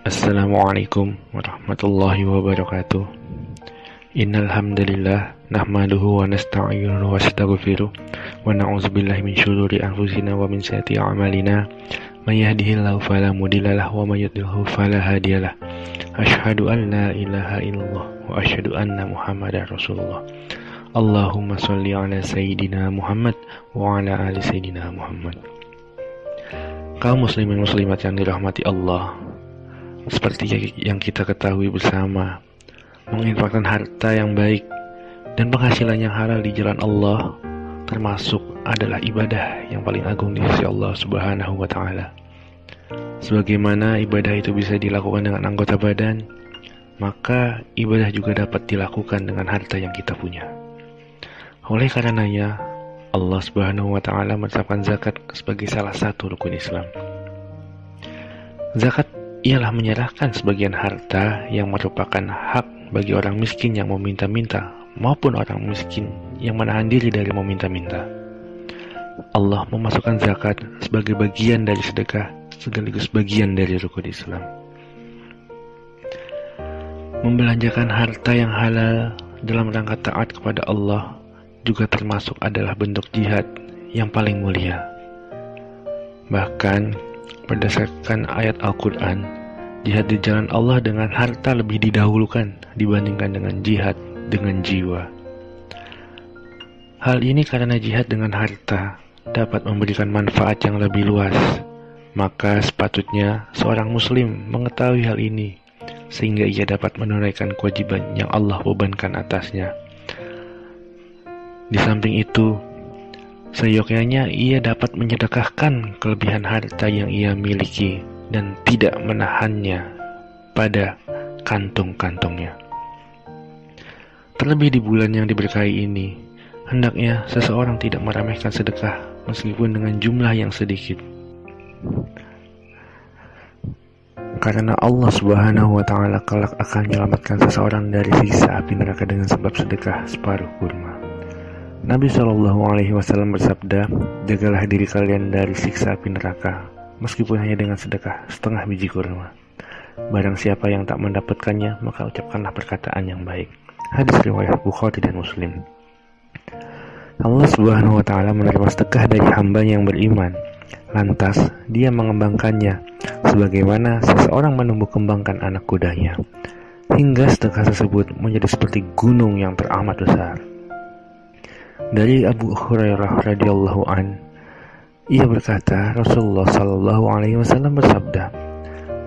Assalamualaikum warahmatullahi wabarakatuh. Innal hamdalillah nahmaduhu wa nasta'inuhu wa nastaghfiruh wa na'udzubillahi min syururi anfusina wa min sayyiati a'malina. May yahdihillahu fala mudhillalah wa may yudhlilhu fala hadiyalah. Asyhadu an la ilaha illallah wa asyhadu anna Muhammadar Rasulullah. Allahumma shalli ala sayyidina Muhammad wa ala ali sayyidina Muhammad. Kaum muslimin muslimat yang dirahmati Allah, seperti yang kita ketahui bersama, menginfakkan harta yang baik dan penghasilan yang halal di jalan Allah termasuk adalah ibadah yang paling agung di sisi Allah Subhanahu wa Ta'ala. Sebagaimana ibadah itu bisa dilakukan dengan anggota badan, maka ibadah juga dapat dilakukan dengan harta yang kita punya. Oleh karenanya, Allah Subhanahu wa Ta'ala menetapkan zakat sebagai salah satu rukun Islam. Zakat ialah menyerahkan sebagian harta yang merupakan hak bagi orang miskin yang meminta-minta maupun orang miskin yang menahan diri dari meminta-minta. Allah memasukkan zakat sebagai bagian dari sedekah sekaligus bagian dari rukun Islam. Membelanjakan harta yang halal dalam rangka taat kepada Allah juga termasuk adalah bentuk jihad yang paling mulia. Bahkan berdasarkan ayat Al-Quran, jihad di jalan Allah dengan harta lebih didahulukan dibandingkan dengan jihad dengan jiwa. Hal ini karena jihad dengan harta dapat memberikan manfaat yang lebih luas. Maka sepatutnya seorang muslim mengetahui hal ini sehingga ia dapat menunaikan kewajiban yang Allah bebankan atasnya. Di samping itu, seyogyanya ia dapat menyedekahkan kelebihan harta yang ia miliki dan tidak menahannya pada kantung-kantungnya. Terlebih di bulan yang diberkahi ini, hendaknya seseorang tidak meremehkan sedekah meskipun dengan jumlah yang sedikit. Karena Allah Subhanahu wa Ta'ala kelak akan menyelamatkan seseorang dari siksa api neraka dengan sebab sedekah separuh kurma. Nabi SAW bersabda, jagalah diri kalian dari siksa api neraka, meskipun hanya dengan sedekah setengah biji kurma. Barang siapa yang tak mendapatkannya, maka ucapkanlah perkataan yang baik. Hadis riwayat Bukhari dan Muslim. Allah Subhanahu wa Ta'ala menerima sedekah dari hamba yang beriman. Lantas, dia mengembangkannya, sebagaimana seseorang menumbuh kembangkan anak kudanya, hingga sedekah tersebut menjadi seperti gunung yang teramat besar. Dari Abu Hurairah radhiyallahu an, ia berkata, Rasulullah sallallahu alaihi wasallam bersabda,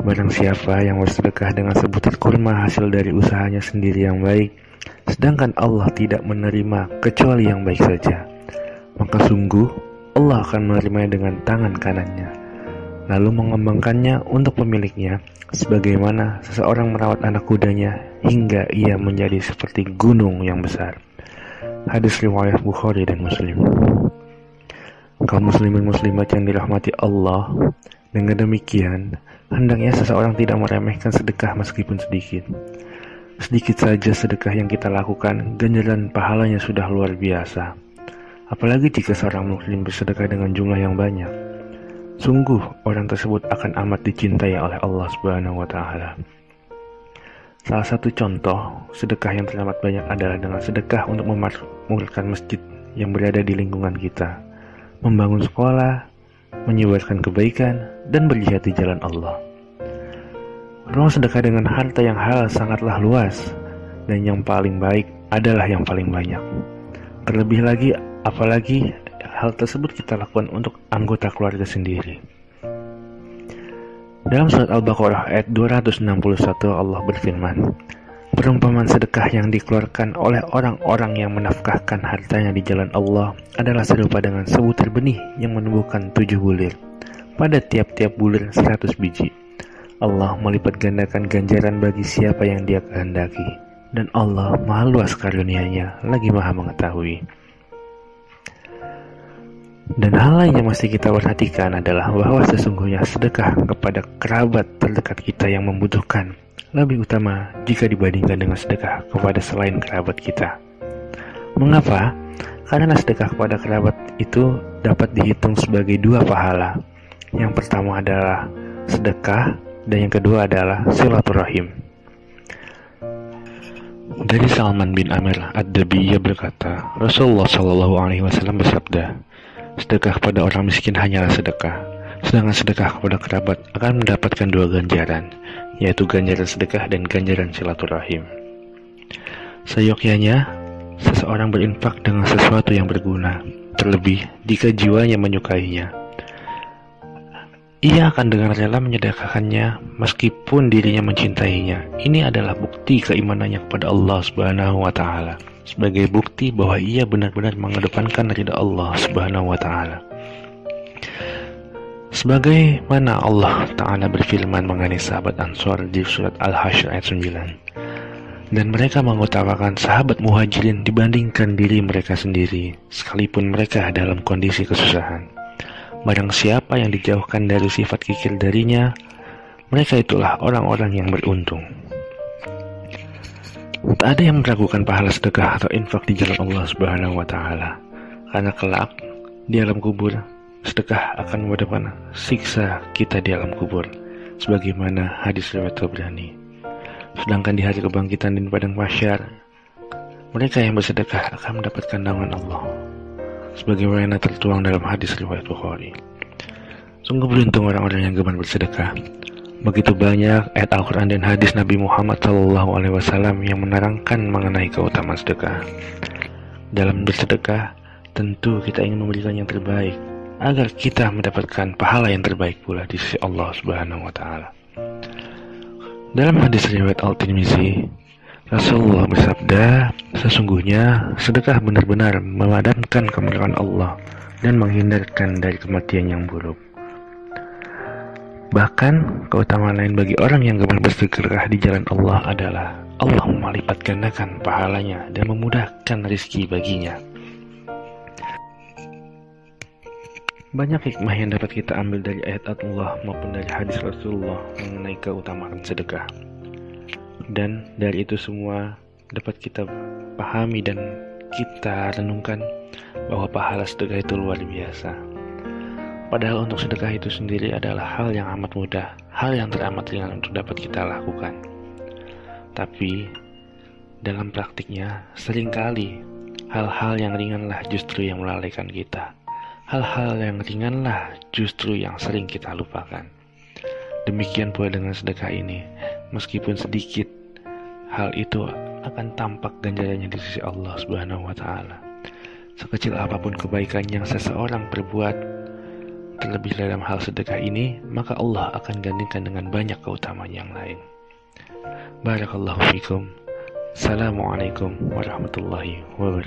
barang siapa yang bersedekah dengan sebutir kurma hasil dari usahanya sendiri yang baik, sedangkan Allah tidak menerima kecuali yang baik saja, maka sungguh Allah akan menerimanya dengan tangan kanannya, lalu mengembangkannya untuk pemiliknya, sebagaimana seseorang merawat anak kudanya hingga ia menjadi seperti gunung yang besar. Hadis riwayat Bukhari dan Muslim. Kaum muslimin muslimat yang dirahmati Allah, dengan demikian hendaknya seseorang tidak meremehkan sedekah meskipun sedikit. Sedikit saja sedekah yang kita lakukan, ganjaran pahalanya sudah luar biasa. Apalagi jika seorang muslim bersedekah dengan jumlah yang banyak. Sungguh orang tersebut akan amat dicintai oleh Allah Subhanahu wa Ta'ala. Salah satu contoh sedekah yang teramat banyak adalah dengan sedekah untuk memakmurkan masjid yang berada di lingkungan kita, membangun sekolah, menyebarkan kebaikan, dan berjihad di jalan Allah. Ruang sedekah dengan harta yang halal sangatlah luas, dan yang paling baik adalah yang paling banyak. Terlebih lagi, apalagi hal tersebut kita lakukan untuk anggota keluarga sendiri. Dalam surat Al-Baqarah ayat 261 Allah berfirman, perumpamaan sedekah yang dikeluarkan oleh orang-orang yang menafkahkan hartanya di jalan Allah adalah serupa dengan sebutir benih yang menumbuhkan 7 bulir. Pada tiap-tiap bulir 100 biji. Allah melipat gandakan ganjaran bagi siapa yang dia kehendaki. Dan Allah maha luas karunia-Nya, lagi maha mengetahui. Dan hal lain yang mesti kita perhatikan adalah bahwa sesungguhnya sedekah kepada kerabat terdekat kita yang membutuhkan lebih utama jika dibandingkan dengan sedekah kepada selain kerabat kita. Mengapa? Karena sedekah kepada kerabat itu dapat dihitung sebagai 2 pahala. Yang pertama adalah sedekah, dan yang kedua adalah silaturahim. Dari Salman bin Amir Ad-Dabiyah berkata, Rasulullah Shallallahu Alaihi Wasallam bersabda, sedekah kepada orang miskin hanyalah sedekah, sedangkan sedekah kepada kerabat akan mendapatkan dua ganjaran, yaitu ganjaran sedekah dan ganjaran silaturahim. Seyogyanya, seseorang berinfak dengan sesuatu yang berguna, terlebih jika jiwanya menyukainya. Ia akan dengan rela menyedekahkannya meskipun dirinya mencintainya. Ini adalah bukti keimanannya kepada Allah Subhanahu wa Ta'ala, sebagai bukti bahwa ia benar-benar mengedepankan ridha Allah Subhanahu wa Ta'ala. Sebagaimana Allah Ta'ala berfirman mengenai sahabat Ansor di surat Al-Hasyr ayat 9. Dan mereka mengutamakan sahabat muhajirin dibandingkan diri mereka sendiri, sekalipun mereka dalam kondisi kesusahan. Barang siapa yang dijauhkan dari sifat kikir darinya, mereka itulah orang-orang yang beruntung. Tak ada yang meragukan pahala sedekah atau infak di jalan Allah Subhanahu wa Ta'ala, karena kelak di alam kubur sedekah akan mendapatkan siksa kita di alam kubur, sebagaimana hadis riwayat Tabrani. Sedangkan di hari kebangkitan di padang mahsyar, mereka yang bersedekah akan mendapatkan naungan Allah, sebagaimana tertuang dalam hadis riwayat Bukhari. Sungguh beruntung orang-orang yang gemar bersedekah. Begitu banyak ayat Al-Quran dan hadis Nabi Muhammad SAW yang menerangkan mengenai keutamaan sedekah. Dalam bersedekah, tentu kita ingin memberikan yang terbaik, agar kita mendapatkan pahala yang terbaik pula di sisi Allah Subhanahu wa Ta'ala. Dalam hadis riwayat Al-Tirmizi, Rasulullah bersabda, sesungguhnya sedekah benar-benar memadamkan kemurkaan Allah dan menghindarkan dari kematian yang buruk. Bahkan, keutamaan lain bagi orang yang gemar bersedekah di jalan Allah adalah Allah melipat gandakan pahalanya dan memudahkan rezeki baginya. Banyak hikmah yang dapat kita ambil dari ayat Allah maupun dari hadis Rasulullah mengenai keutamaan sedekah. Dan dari itu semua dapat kita pahami dan kita renungkan bahwa pahala sedekah itu luar biasa. Padahal untuk sedekah itu sendiri adalah hal yang amat mudah, hal yang teramat ringan untuk dapat kita lakukan. Tapi dalam praktiknya seringkali hal-hal yang ringanlah justru yang melalaikan kita. Hal-hal yang ringanlah justru yang sering kita lupakan. Demikian pula dengan sedekah ini, meskipun sedikit, hal itu akan tampak ganjarannya di sisi Allah Subhanahu wa Ta'ala. Sekecil apapun kebaikan yang seseorang perbuat, terlebih dalam hal sedekah ini, maka Allah akan gantikan dengan banyak keutamaan yang lain. Barakallahu fikum. Assalamualaikum warahmatullahi wabarakatuh.